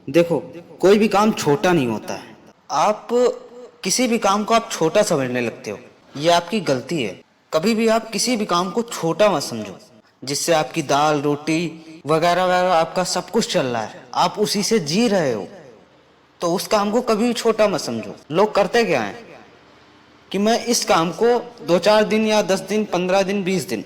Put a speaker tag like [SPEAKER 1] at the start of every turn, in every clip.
[SPEAKER 1] देखो, कोई भी काम छोटा नहीं होता है। आप किसी भी काम को आप छोटा समझने लगते हो, ये आपकी गलती है। कभी भी आप किसी भी काम को छोटा मत समझो। जिससे आपकी दाल रोटी वगैरह वगैरह आपका सब कुछ चल रहा है, आप उसी से जी रहे हो, तो उस काम को कभी भी छोटा मत समझो। लोग करते क्या है कि मैं इस काम को 2-4 दिन या 10 दिन 15 दिन 20 दिन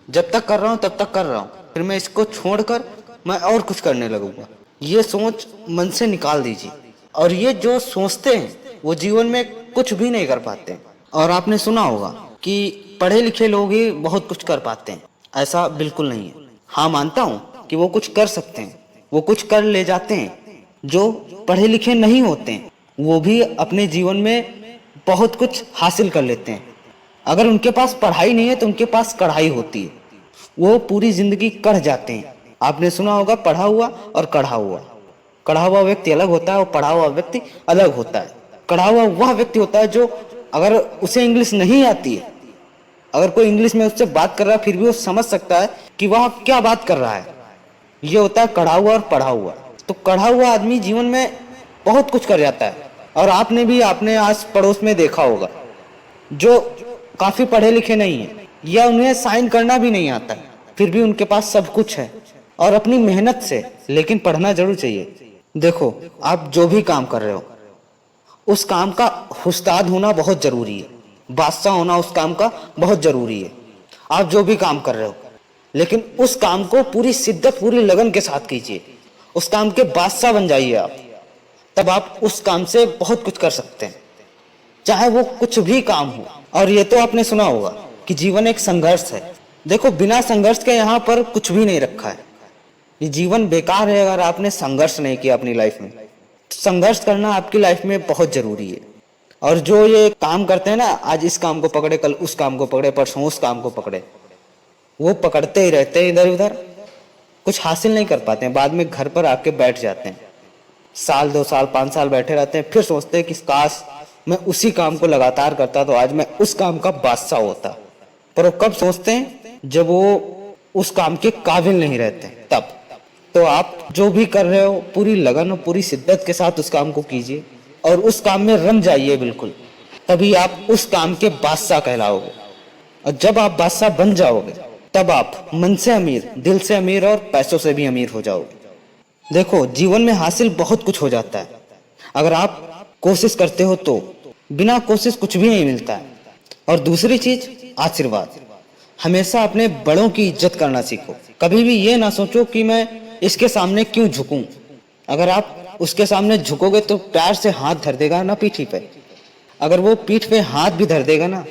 [SPEAKER 1] जब तक कर रहा हूँ तब तक कर रहा हूँ, फिर मैं इसको छोड़कर मैं और कुछ करने लगूंगा। ये सोच मन से निकाल दीजिए। और ये जो सोचते हैं वो जीवन में कुछ भी नहीं कर पाते हैं। और आपने सुना होगा कि पढ़े लिखे लोग ही बहुत कुछ कर पाते हैं। ऐसा बिल्कुल नहीं है। हाँ, मानता हूँ कि वो कुछ कर सकते हैं, वो कुछ कर ले जाते हैं। जो पढ़े लिखे नहीं होते हैं वो भी अपने जीवन में बहुत कुछ हासिल कर लेते हैं। अगर उनके पास पढ़ाई नहीं है तो उनके पास कढ़ाई होती है, वो पूरी जिंदगी कढ़ जाते हैं। आपने सुना होगा पढ़ा हुआ और कढ़ा हुआ। कढ़ा हुआ व्यक्ति अलग होता है और पढ़ा हुआ व्यक्ति अलग होता है। कढ़ा हुआ वह व्यक्ति होता है जो अगर उसे इंग्लिश नहीं आती है, अगर कोई इंग्लिश में उससे बात कर रहा है फिर भी वो समझ सकता है कि वह क्या बात कर रहा है। ये होता है कढ़ा हुआ और पढ़ा हुआ। तो कढ़ा हुआ आदमी जीवन में बहुत कुछ कर जाता है। और आपने भी आपने आस पड़ोस में देखा होगा जो काफी पढ़े लिखे नहीं है या उन्हें साइन करना भी नहीं आता है, फिर भी उनके पास सब कुछ है और अपनी मेहनत से। लेकिन पढ़ना जरूर चाहिए। देखो, आप जो भी काम कर रहे हो उस काम का उस्ताद होना बहुत जरूरी है, बादशाह होना उस काम का बहुत जरूरी है। आप जो भी काम कर रहे हो लेकिन उस काम को पूरी शिद्दत पूरी लगन के साथ कीजिए। उस काम के बादशाह बन जाइए आप, तब आप उस काम से बहुत कुछ कर सकते हैं, चाहे वो कुछ भी काम हो। और ये तो आपने सुना होगा कि जीवन एक संघर्ष है। देखो, बिना संघर्ष के यहाँ पर कुछ भी नहीं रखा है। ये जीवन बेकार है अगर आपने संघर्ष नहीं किया अपनी लाइफ में। संघर्ष करना आपकी लाइफ में बहुत जरूरी है। और जो ये काम करते हैं ना, आज इस काम को पकड़े कल उस काम को पकड़े परसों उस काम को पकड़े, वो पकड़ते ही रहते हैं इधर उधर, कुछ हासिल नहीं कर पाते हैं। बाद में घर पर आके बैठ जाते हैं, साल 2 साल 5 साल बैठे रहते हैं, फिर सोचते हैं कि काश मैं उसी काम को लगातार करता तो आज मैं उस काम का बादशाह होता। पर वो कब सोचते हैं? जब वो उस काम के काबिल नहीं रहते तब। तो आप जो भी कर रहे हो पूरी लगन और पूरी शिद्दत के साथ उस काम को कीजिए और उस काम में रम जाइए बिल्कुल, तभी आप उस काम के बादशाह कहलाओगे। और जब आप बादशाह बन जाओगे तब आप मन से अमीर, दिल से अमीर और पैसों से भी अमीर हो जाओगे। देखो, जीवन में हासिल बहुत कुछ हो जाता है अगर आप कोशिश करते हो तो। बिना कोशिश कुछ भी नहीं मिलता है। और दूसरी चीज, आशीर्वाद। हमेशा अपने बड़ों की इज्जत करना सीखो। कभी भी ये ना सोचो कि मैं इसके सामने क्यों झुकूं। अगर आप उसके सामने झुकोगे तो प्यार से हाथ धर देगा ना पीठी पे। अगर वो पीठ पे हाथ भी धर देगा ना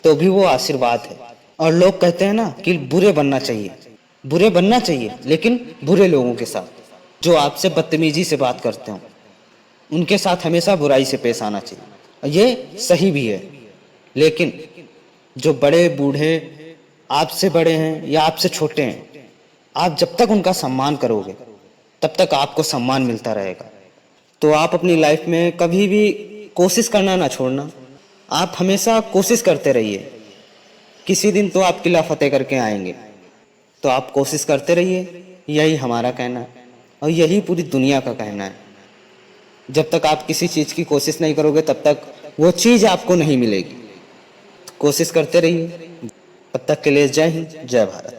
[SPEAKER 1] तो भी वो आशीर्वाद है। और लोग कहते हैं ना कि बुरे बनना चाहिए, बुरे बनना चाहिए लेकिन बुरे लोगों के साथ, जो आपसे बदतमीजी से बात करते हो उनके साथ हमेशा बुराई से पेश आना चाहिए। ये सही भी है। लेकिन जो बड़े बूढ़े आपसे बड़े हैं या आपसे छोटे हैं, आप जब तक उनका सम्मान करोगे तब तक आपको सम्मान मिलता रहेगा। तो आप अपनी लाइफ में कभी भी कोशिश करना ना छोड़ना। आप हमेशा कोशिश करते रहिए। किसी दिन तो आप किला फतेह करके आएंगे। तो आप कोशिश करते रहिए, यही हमारा कहना है और यही पूरी दुनिया का कहना है। जब तक आप किसी चीज़ की कोशिश नहीं करोगे तब तक वो चीज़ आपको नहीं मिलेगी। कोशिश करते रहिए। तब तक के लिए जय हिंद, जय भारत।